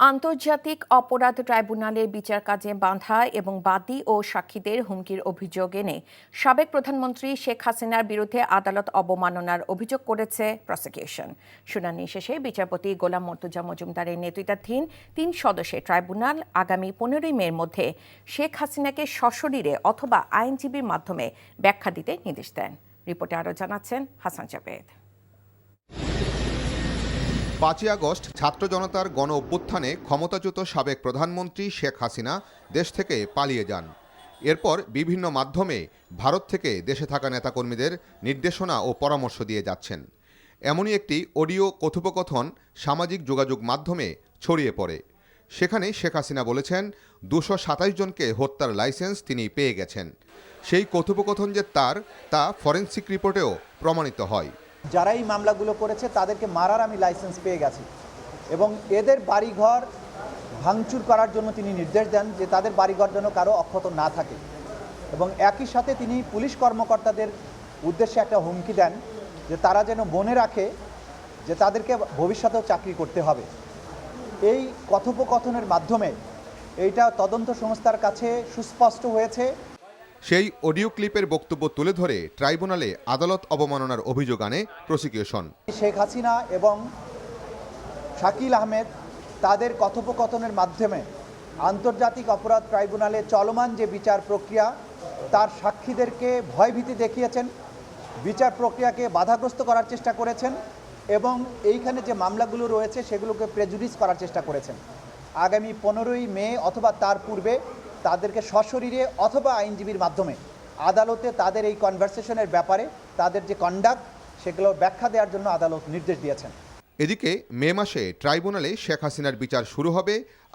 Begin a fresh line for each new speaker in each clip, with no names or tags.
আন্তর্জাতিক অপরাধ ট্রাইব্যুনালের বিচার কাজে বাধা এবং বাদী ও সাক্ষীদের হুমকির অভিযোগ এনে সাবেক প্রধানমন্ত্রী শেখ হাসিনার বিরুদ্ধে আদালত অবমাননার অভিযোগ করেছে প্রসিকিউশন। শুনানি শেষে বিচারপতি গোলাম মর্তুজা মজুমদারের নেতৃত্বাধীন 3 সদস্যের ট্রাইব্যুনাল আগামী 15 মের মধ্যে শেখ হাসিনাকে সশরীরে অথবা আইনজীবীর মাধ্যমে ব্যাখ্যা দিতে নির্দেশ দেন। রিপোর্টে আরও জানাচ্ছেন হাসান জাবেদ।
5 আগস্ট ছাত্র জনতার গণ অভ্যুত্থানে ক্ষমতাচ্যুত সাবেক প্রধানমন্ত্রী শেখ হাসিনা দেশ থেকে পালিয়ে যান। এরপর বিভিন্ন মাধ্যমে ভারত থেকে দেশে থাকা নেতাকর্মীদের নির্দেশনা ও পরামর্শ দিয়ে যাচ্ছেন। এমনই একটি অডিও কথোপকথন সামাজিক যোগাযোগ মাধ্যমে ছড়িয়ে পড়ে। সেখানে শেখ হাসিনা বলেছেন 227 জনকে হত্যার লাইসেন্স তিনি পেয়ে গেছেন। সেই কথোপকথন যে তা ফরেনসিক রিপোর্টেও প্রমাণিত হয়।
যারা এই মামলাগুলো করেছে তাদেরকে মারার আমি লাইসেন্স পেয়ে গেছি এবং এদের বাড়িঘর ভাঙচুর করার জন্য তিনি নির্দেশ দেন যে তাদের বাড়িঘর যেন কারো অক্ষত না থাকে এবং একই সাথে তিনি পুলিশ কর্মকর্তাদের উদ্দেশ্যে একটা হুমকি দেন যে তারা যেন মনে রাখে যে তাদেরকে ভবিষ্যতেও চাকরি করতে হবে। এই কথোপকথনের মাধ্যমে এইটা তদন্ত সংস্থার কাছে সুস্পষ্ট হয়েছে।
সেই অডিও ক্লিপের বক্তব্য তুলে ধরে ট্রাইব্যুনালে আদালত অবমাননার অভিযোগ আনে প্রসিকিউশন।
শেখ হাসিনা এবং শাকিল আহমেদ তাদের কথোপকথনের মাধ্যমে আন্তর্জাতিক অপরাধ ট্রাইব্যুনালে চলমান যে বিচার প্রক্রিয়া তার সাক্ষীদেরকে ভয়ভীতি দেখিয়েছেন, বিচার প্রক্রিয়াকে বাধাগ্রস্ত করার চেষ্টা করেছেন এবং এইখানে যে মামলাগুলো রয়েছে সেগুলোকে প্রেজুডিস করার চেষ্টা করেছেন। আগামী 15 মে অথবা তার পূর্বে তাদেরকে সশরীরে অথবা আইনজীবীর মাধ্যমে আদালতে তাদের এই কনভারসেশনের ব্যাপারে তাদের যে কন্ডাক্ট সেগুলো ব্যাখ্যা দেওয়ার জন্য আদালত নির্দেশ দিয়েছেন।
এদিকে মে মাসে ট্রাইব্যুনালে শেখ হাসিনার বিচার শুরু হবে।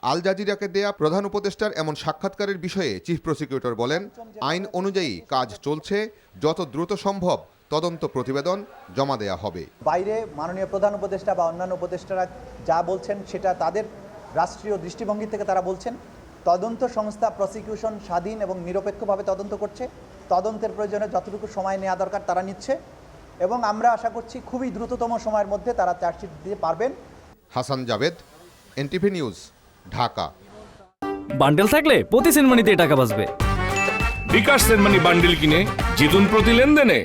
আল জাজিরাকে দেয়া প্রধান উপদেষ্টার এমন সাক্ষাৎকারের বিষয়ে চিফ প্রসিকিউটর বলেন, আইন অনুযায়ী কাজ চলছে, যত দ্রুত সম্ভব তদন্ত প্রতিবেদন জমা দেয়া হবে।
বাইরে মাননীয় প্রধান উপদেষ্টা বা অন্যান্য উপদেষ্টারা যা বলছেন সেটা তাদের রাষ্ট্রীয় দৃষ্টিভঙ্গি থেকে তারা বলছেন। তদন্ত সংস্থা প্রসিকিউশন স্বাধীন এবং নিরপেক্ষভাবে তদন্ত করছে। তদন্তের প্রয়োজনে যতটুকু সময় নেওয়া দরকার তারা নিচ্ছে এবং আমরা আশা করছি খুবই দ্রুততম সময়ের মধ্যে তারা চার্জশিট দিতে পারবেন।
Hasan Jabed, NTV news, Dhaka.
Bundle থাকলে প্রতি সেনমানিতে টাকা বাঁচবে।
বিকাশ সেনমানি বান্ডেল কিনে জিতুন প্রতি লেনদেনে।